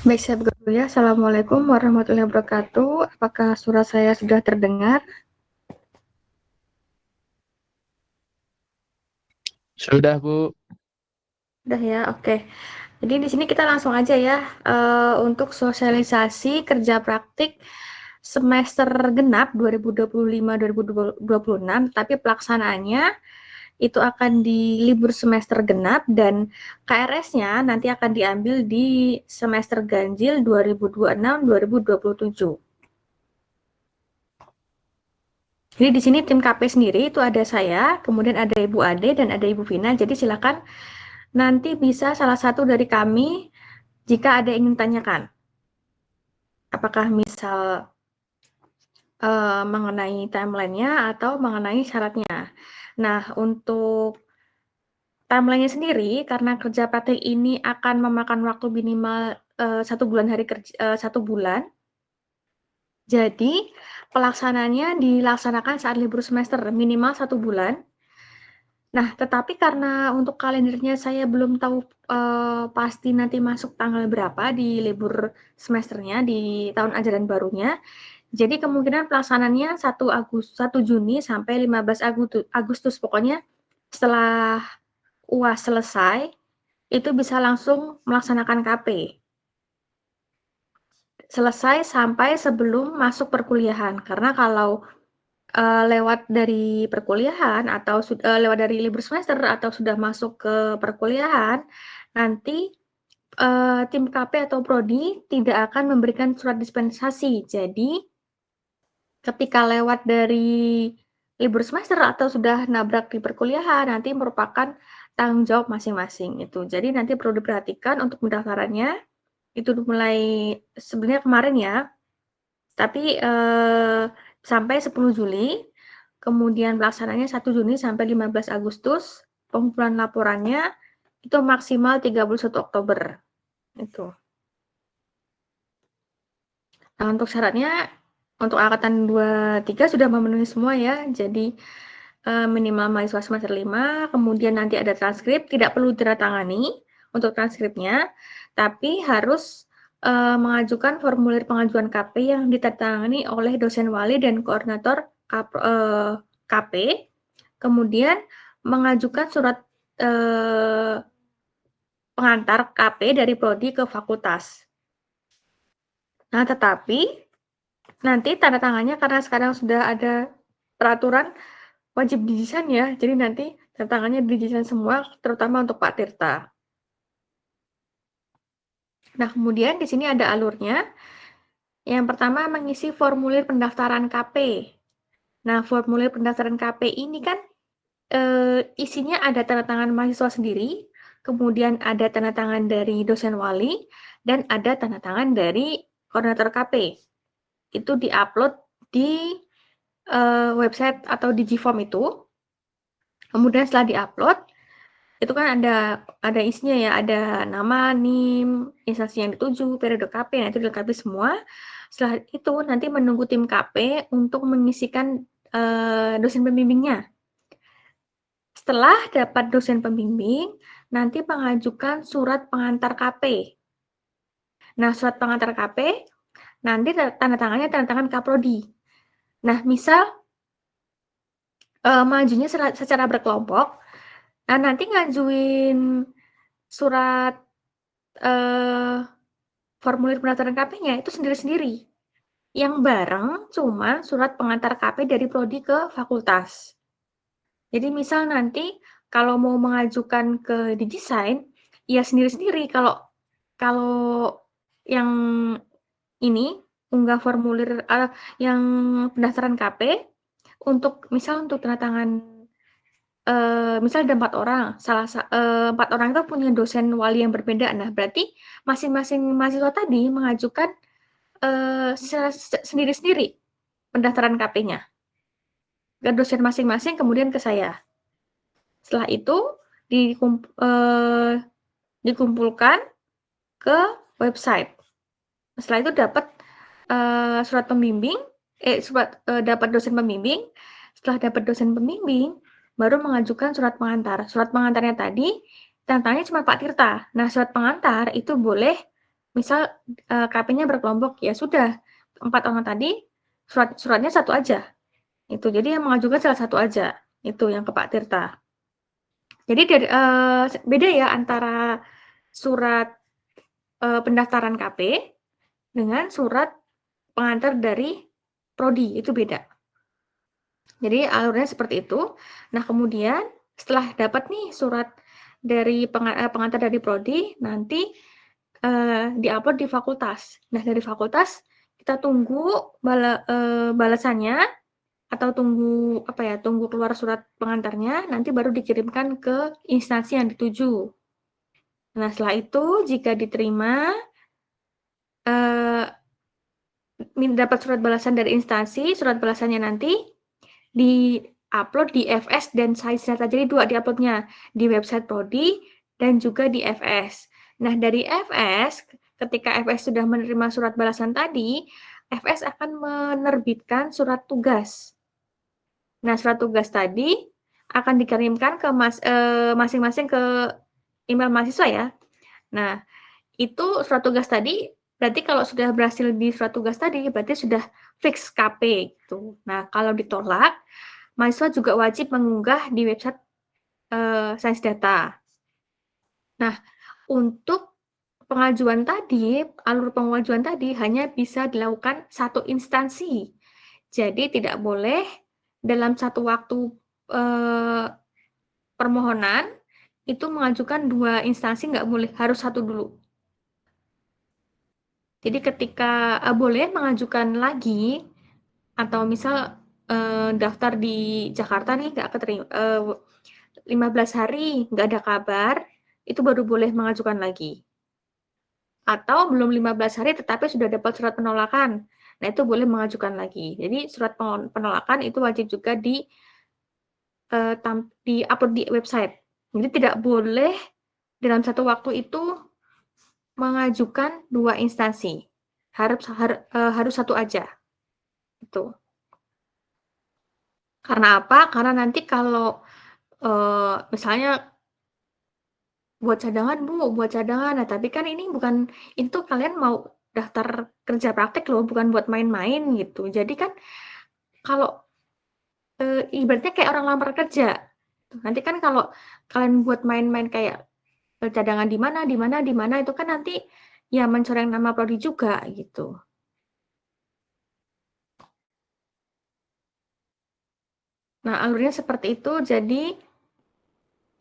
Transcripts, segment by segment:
Baik, saya buka dulu ya. Assalamualaikum warahmatullahi wabarakatuh. Apakah suara saya sudah terdengar? Sudah, Bu. Sudah ya, oke. Jadi di sini kita langsung aja ya untuk sosialisasi kerja praktik semester genap 2025-2026, tapi pelaksanaannya itu akan di libur semester genap dan KRS-nya nanti akan diambil di semester ganjil 2026-2027. Jadi di sini tim KP sendiri itu ada saya, kemudian ada Ibu Ade dan ada Ibu Vina. Jadi silakan nanti bisa salah satu dari kami jika ada yang ingin tanyakan. Apakah misal mengenai timeline-nya atau mengenai syaratnya. Nah, untuk timeline-nya sendiri karena kerja praktik ini akan memakan waktu minimal 1 bulan hari kerja 1 bulan. Jadi pelaksananya dilaksanakan saat libur semester minimal 1 bulan. Nah, tetapi karena untuk kalendernya saya belum tahu pasti nanti masuk tanggal berapa di libur semesternya di tahun ajaran barunya. Jadi kemungkinan pelaksanaannya 1 Juni sampai 15 Agustus. Pokoknya setelah UAS selesai itu bisa langsung melaksanakan KP. Selesai sampai sebelum masuk perkuliahan. Karena kalau lewat dari perkuliahan atau lewat dari libur semester atau sudah masuk ke perkuliahan, nanti tim KP atau prodi tidak akan memberikan surat dispensasi. Jadi ketika lewat dari libur semester atau sudah nabrak di perkuliahan, nanti merupakan tanggung jawab masing-masing itu. Jadi nanti perlu diperhatikan untuk pendaftarannya itu mulai sebenarnya kemarin ya, tapi sampai 10 Juli, kemudian pelaksananya 1 Juni sampai 15 Agustus, pengumpulan laporannya itu maksimal 31 Oktober. Itu. Nah, untuk syaratnya, untuk angkatan 23 sudah memenuhi semua ya, jadi minimal mahasiswa semester 5, kemudian nanti ada transkrip, tidak perlu ditandatangani untuk transkripnya, tapi harus mengajukan formulir pengajuan KP yang ditandatangani oleh dosen wali dan koordinator KP, kemudian mengajukan surat pengantar KP dari prodi ke fakultas. Nah, tetapi nanti tanda tangannya karena sekarang sudah ada peraturan wajib didesain ya, jadi nanti tanda tangannya didesain semua, terutama untuk Pak Tirta. Nah, kemudian di sini ada alurnya. Yang pertama mengisi formulir pendaftaran KP. Nah, formulir pendaftaran KP ini kan isinya ada tanda tangan mahasiswa sendiri, kemudian ada tanda tangan dari dosen wali, dan ada tanda tangan dari koordinator KP. Itu diupload di website atau di Gform itu. Kemudian setelah diupload, itu kan ada isinya ya, ada nama, NIM, instansi yang dituju, periode KP, nah itu dilengkapi semua. Setelah itu nanti menunggu tim KP untuk mengisikan dosen pembimbingnya. Setelah dapat dosen pembimbing, nanti mengajukan surat pengantar KP. Nah, surat pengantar KP, nanti tanda tangannya tanda tangan Kaprodi. Nah, misal majunya secara berkelompok, nah nanti ngajuin surat formulir pendaftaran KP-nya itu sendiri-sendiri. Yang bareng cuma surat pengantar KP dari prodi ke fakultas. Jadi misal nanti kalau mau mengajukan ke Digisign, ya sendiri-sendiri. Kalau yang ini unggah formulir yang pendaftaran KP untuk misal untuk tanda tangan misal ada 4 orang, 4 orang itu punya dosen wali yang berbeda. Nah, berarti masing-masing mahasiswa tadi mengajukan sendiri-sendiri pendaftaran KP-nya ke dosen masing-masing, kemudian ke saya. Setelah itu dikumpulkan ke website. Setelah itu dapat surat pembimbing, dapat dosen pembimbing. Setelah dapat dosen pembimbing, baru mengajukan surat pengantar. Surat pengantarnya tadi tanda tangannya cuma Pak Tirta. Nah, surat pengantar itu boleh misal KP-nya berkelompok, ya sudah 4 orang tadi suratnya satu aja. Itu. Jadi yang mengajukan salah satu aja. Itu yang ke Pak Tirta. Jadi dari beda ya antara surat pendaftaran KP dengan surat pengantar dari prodi, itu beda. Jadi alurnya seperti itu. Nah, kemudian setelah dapat nih surat dari pengantar dari prodi, nanti diupload di fakultas. Nah, dari fakultas kita tunggu balasannya atau tunggu keluar surat pengantarnya, nanti baru dikirimkan ke instansi yang dituju. Nah, setelah itu jika diterima, dapat surat balasan dari instansi, surat balasannya nanti di-upload di FS dan Sains Data. Jadi 2 di-uploadnya, di website prodi dan juga di FS. Nah, dari FS, ketika FS sudah menerima surat balasan tadi, FS akan menerbitkan surat tugas. Nah, surat tugas tadi akan dikirimkan ke masing-masing ke email mahasiswa ya. Nah, itu surat tugas tadi berarti kalau sudah berhasil di surat tugas tadi berarti sudah fix KP gitu. Nah, kalau ditolak, mahasiswa juga wajib mengunggah di website Sains Data. Nah, untuk pengajuan tadi, alur pengajuan tadi hanya bisa dilakukan satu instansi. Jadi tidak boleh dalam satu waktu permohonan itu mengajukan 2 instansi, nggak boleh, harus satu dulu. Jadi ketika boleh mengajukan lagi atau misal daftar di Jakarta nih nggak keterima 15 hari nggak ada kabar, itu baru boleh mengajukan lagi. Atau belum 15 hari tetapi sudah dapat surat penolakan. Nah, itu boleh mengajukan lagi. Jadi surat penolakan itu wajib juga di-upload di website. Jadi tidak boleh dalam satu waktu itu mengajukan 2 instansi. Harus satu aja. Itu. Karena apa? Karena nanti kalau misalnya buat cadangan Bu, buat cadangan. Nah, tapi kan ini bukan, itu kalian mau daftar kerja praktek loh, bukan buat main-main gitu. Jadi kan kalau ibaratnya kayak orang lamar kerja. Nanti kan kalau kalian buat main-main kayak cadangan di mana, di mana, di mana, itu kan nanti ya mencoreng nama prodi juga gitu. Nah, alurnya seperti itu. Jadi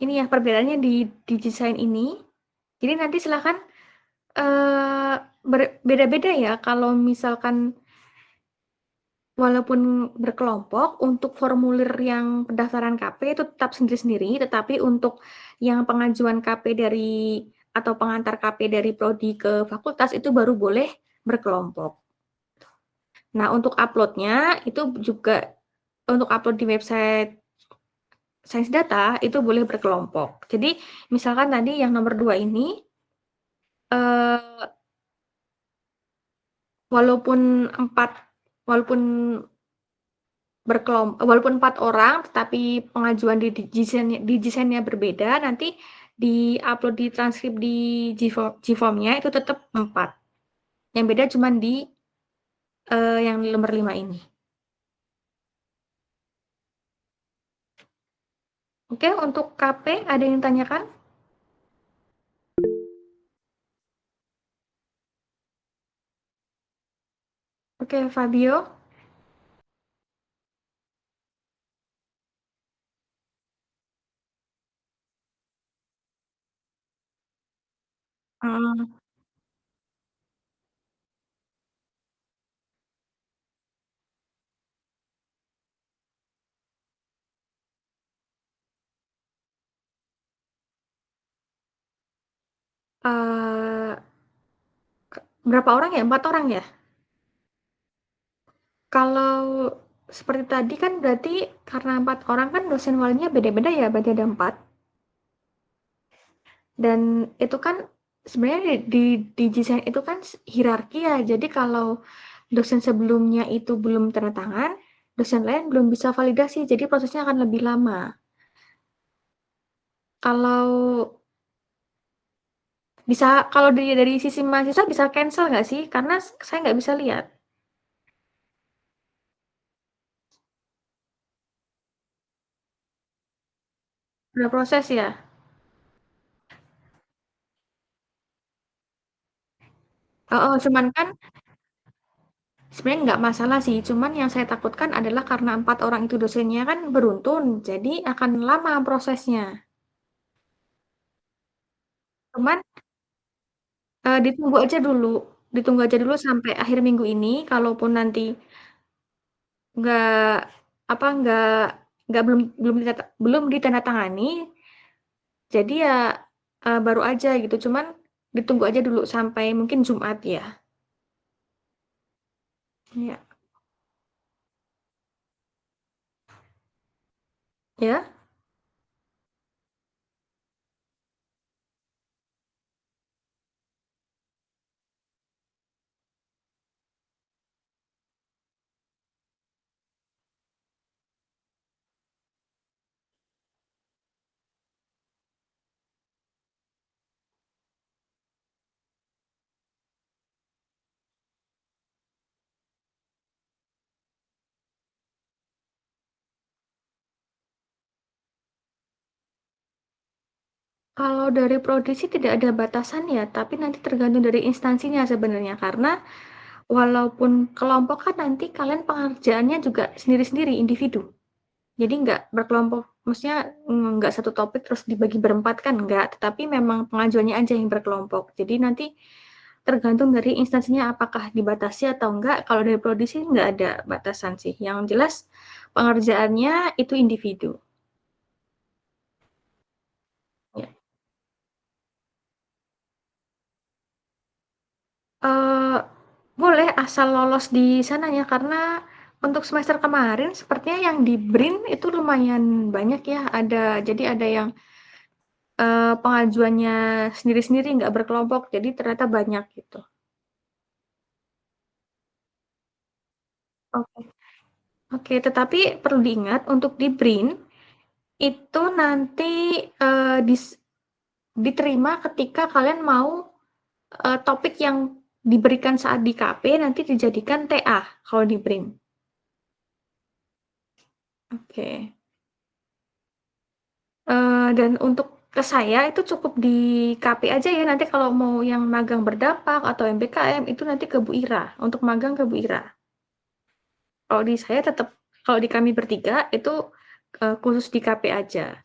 ini ya perbedaannya di desain ini. Jadi nanti silahkan beda-beda ya kalau misalkan walaupun berkelompok, untuk formulir yang pendaftaran KP itu tetap sendiri-sendiri, tetapi untuk yang pengajuan KP atau pengantar KP dari prodi ke fakultas itu baru boleh berkelompok. Nah, untuk uploadnya itu juga untuk upload di website Sains Data itu boleh berkelompok. Jadi misalkan tadi yang nomor 2 ini walaupun 4 orang tetapi pengajuan di desainnya berbeda, nanti di-upload di transkrip di Gform-nya itu tetap 4. Yang beda cuma di yang nomor 5 ini. Oke, untuk KP ada yang tanyakan? Oke, Fabio. Hmm. Uh, berapa orang ya? 4 orang ya? Kalau seperti tadi kan berarti karena 4 orang kan dosen walinya beda-beda ya, berarti ada 4. Dan itu kan sebenarnya di desain itu kan hierarki ya. Jadi kalau dosen sebelumnya itu belum tanda tangan, dosen lain belum bisa validasi. Jadi prosesnya akan lebih lama. Kalau Bisa kalau dari sisi mahasiswa bisa cancel nggak sih? Karena saya nggak bisa lihat. Udah proses ya? Oh, cuman kan sebenarnya nggak masalah sih, cuman yang saya takutkan adalah karena 4 orang itu dosennya kan beruntun, jadi akan lama prosesnya. Cuman ditunggu aja dulu sampai akhir minggu ini, kalaupun nanti nggak apa nggak belum ditandatangani, jadi ya baru aja gitu. Cuman ditunggu aja dulu sampai mungkin Jumat ya. Ya, ya. Kalau dari prodi sih tidak ada batasan ya, tapi nanti tergantung dari instansinya sebenarnya. Karena walaupun kelompok kan nanti kalian pengerjaannya juga sendiri-sendiri, individu. Jadi nggak berkelompok, maksudnya nggak satu topik terus dibagi berempat kan nggak, tetapi memang pengajuannya aja yang berkelompok. Jadi nanti tergantung dari instansinya apakah dibatasi atau enggak. Kalau dari prodi sih nggak ada batasan sih. Yang jelas pengerjaannya itu individu. Ya. Eh, boleh asal lolos di sananya karena untuk semester kemarin sepertinya yang di BRIN itu lumayan banyak ya. Jadi ada yang pengajuannya sendiri-sendiri nggak berkelompok. Jadi ternyata banyak gitu. Oke. Oke, tetapi perlu diingat untuk di BRIN itu nanti diterima ketika kalian mau topik yang diberikan saat di KP nanti dijadikan TA kalau di BRIN. Oke. Dan untuk ke saya itu cukup di KP aja ya, nanti kalau mau yang magang berdampak atau MBKM itu nanti ke Bu Ira, untuk magang ke Bu Ira. Kalau di saya tetap, kalau di kami bertiga itu khusus di KP aja.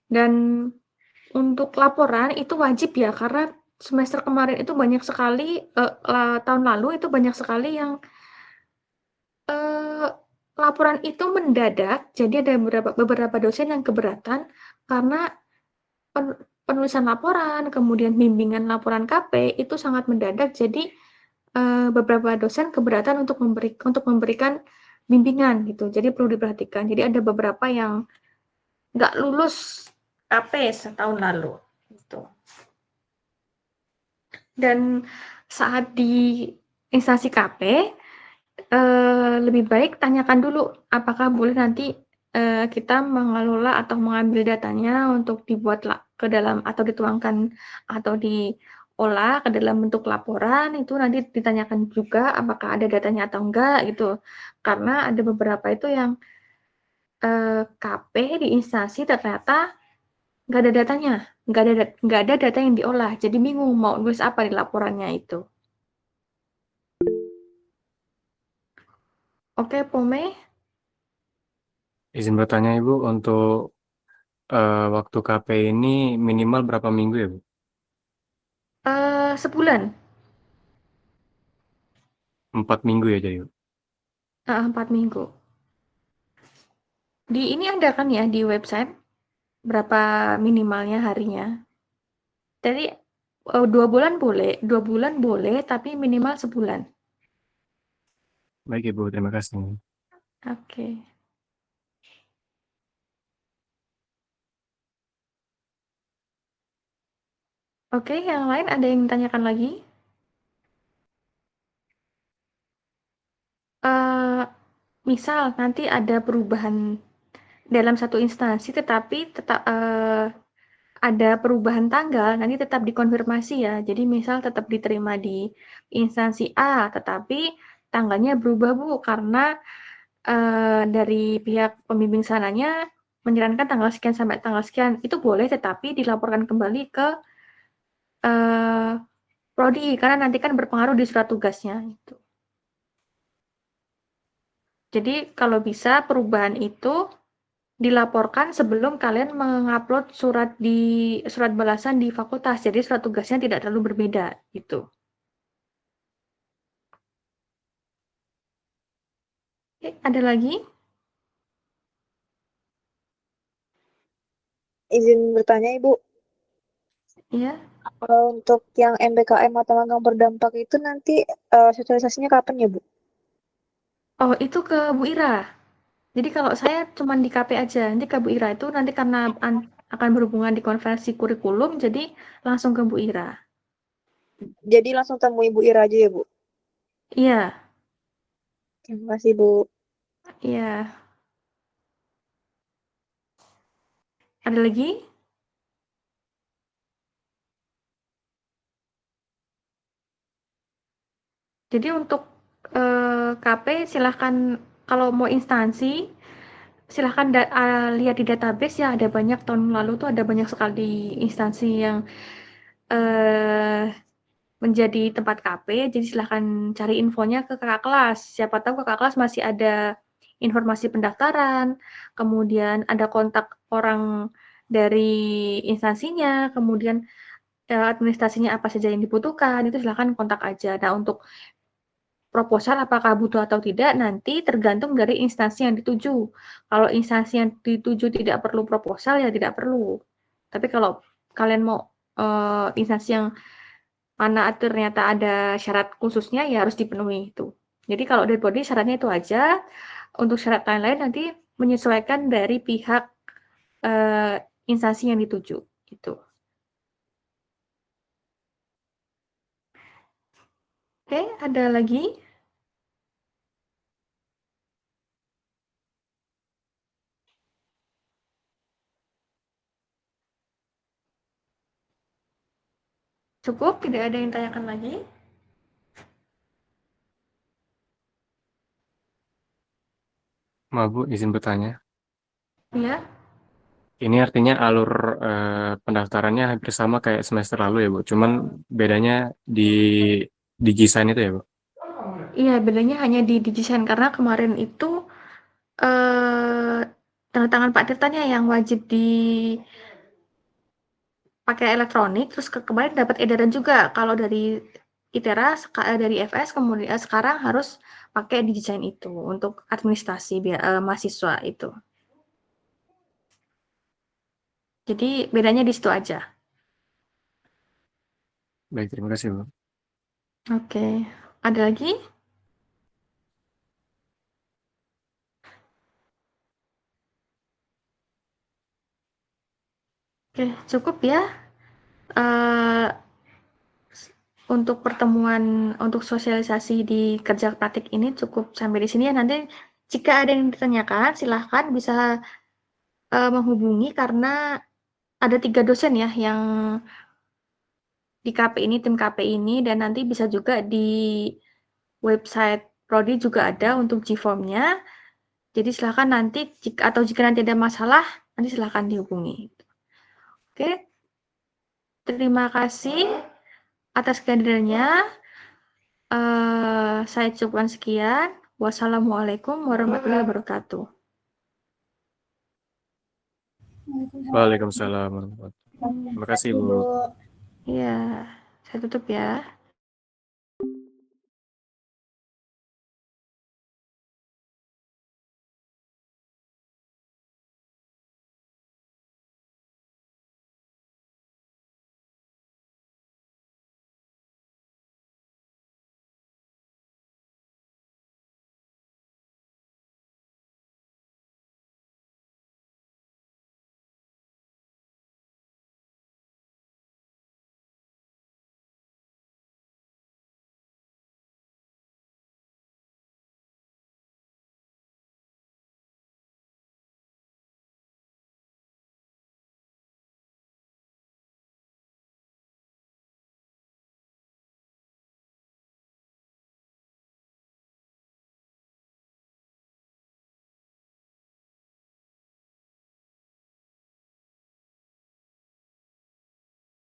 Dan untuk laporan itu wajib ya, karena semester kemarin itu banyak sekali, tahun lalu itu banyak sekali yang eh, laporan itu mendadak, jadi ada beberapa dosen yang keberatan karena penulisan laporan, kemudian bimbingan laporan KP itu sangat mendadak. Jadi beberapa dosen keberatan untuk memberikan bimbingan gitu. Jadi perlu diperhatikan. Jadi ada beberapa yang nggak lulus KP setahun lalu. Gitu. Dan saat di instansi KP lebih baik tanyakan dulu apakah boleh nanti kita mengelola atau mengambil datanya untuk dibuat ke dalam atau dituangkan atau diolah ke dalam bentuk laporan itu nanti ditanyakan juga apakah ada datanya atau enggak gitu karena ada beberapa itu yang KP di instansi ternyata nggak ada datanya nggak ada data yang diolah jadi bingung mau nulis apa di laporannya itu. Oke, Pome. Izin bertanya Ibu, untuk waktu KP ini minimal berapa minggu ya Bu? Sebulan. 4 minggu ya jadi Bu? 4 minggu. Di ini ada kan ya di website berapa minimalnya harinya. Jadi 2 bulan boleh, 2 bulan boleh, tapi minimal sebulan. Baik Ibu, terima kasih. Oke. Oke, yang lain ada yang ditanyakan lagi? Eh, misal nanti ada perubahan dalam satu instansi, tetapi tetap ada perubahan tanggal, nanti tetap dikonfirmasi ya. Jadi misal tetap diterima di instansi A, tetapi tanggalnya berubah Bu, karena dari pihak pembimbing sananya menyarankan tanggal sekian sampai tanggal sekian. Itu boleh, tetapi dilaporkan kembali ke prodi, karena nanti kan berpengaruh di surat tugasnya. Gitu. Jadi kalau bisa perubahan itu dilaporkan sebelum kalian mengupload surat balasan di fakultas. Jadi surat tugasnya tidak terlalu berbeda gitu. Oke, ada lagi? Izin bertanya, Ibu. Ya. Kalau untuk yang MBKM atau magang berdampak itu nanti sosialisasinya kapan ya, Bu? Oh, itu ke Bu Ira. Jadi kalau saya cuma di KP aja, nanti ke Bu Ira itu nanti karena akan berhubungan di konversi kurikulum, jadi langsung ke Bu Ira. Jadi langsung temui Ibu Ira aja ya, Bu? Iya, Terima kasih, Bu. iya. Ada lagi? Jadi untuk KP silahkan kalau mau instansi silahkan lihat di database ya, ada banyak tahun lalu tuh ada banyak sekali instansi yang eh, menjadi tempat KP, jadi silahkan cari infonya ke kakak kelas. Siapa tahu kakak kelas masih ada informasi pendaftaran, kemudian ada kontak orang dari instansinya, kemudian administrasinya apa saja yang dibutuhkan, itu silahkan kontak aja. Nah, untuk proposal apakah butuh atau tidak nanti tergantung dari instansi yang dituju. Kalau instansi yang dituju tidak perlu proposal ya tidak perlu. Tapi kalau kalian mau instansi yang mana ternyata ada syarat khususnya ya harus dipenuhi itu. Jadi kalau dari body syaratnya itu aja. Untuk syarat lain-lain nanti menyesuaikan dari pihak uh, instansi yang dituju gitu. Oke, ada lagi? Cukup? Tidak ada yang tanyakan lagi? Maaf Bu, izin bertanya. Ya. Ini artinya alur pendaftarannya hampir sama kayak semester lalu ya Bu. Cuman bedanya di Gisain itu ya Bu. Iya, bedanya hanya di desain karena kemarin itu tanda tangan Pak Tirtanya yang wajib dipakai elektronik, terus kemarin dapat edaran juga kalau dari ITERA, dari FS, kemudian sekarang harus pakai desain itu untuk administrasi mahasiswa itu. Jadi bedanya di situ aja. Baik, terima kasih Bu. Oke, ada lagi? Oke, cukup ya. Uh, untuk pertemuan untuk sosialisasi di kerja praktik ini cukup sampai di sini ya. Nanti jika ada yang ditanyakan silahkan bisa menghubungi karena ada 3 dosen ya yang di KP ini, tim KP ini, dan nanti bisa juga di website Prodi juga ada untuk G-Form-nya. Jadi silahkan nanti atau jika nanti ada masalah nanti silahkan dihubungi. Oke, terima kasih atas kehadirannya. Saya cukupkan sekian. Wassalamualaikum warahmatullahi wabarakatuh. Waalaikumsalam warahmatullahi wabarakatuh. Terima kasih Bu. Bu. Ya, saya tutup ya.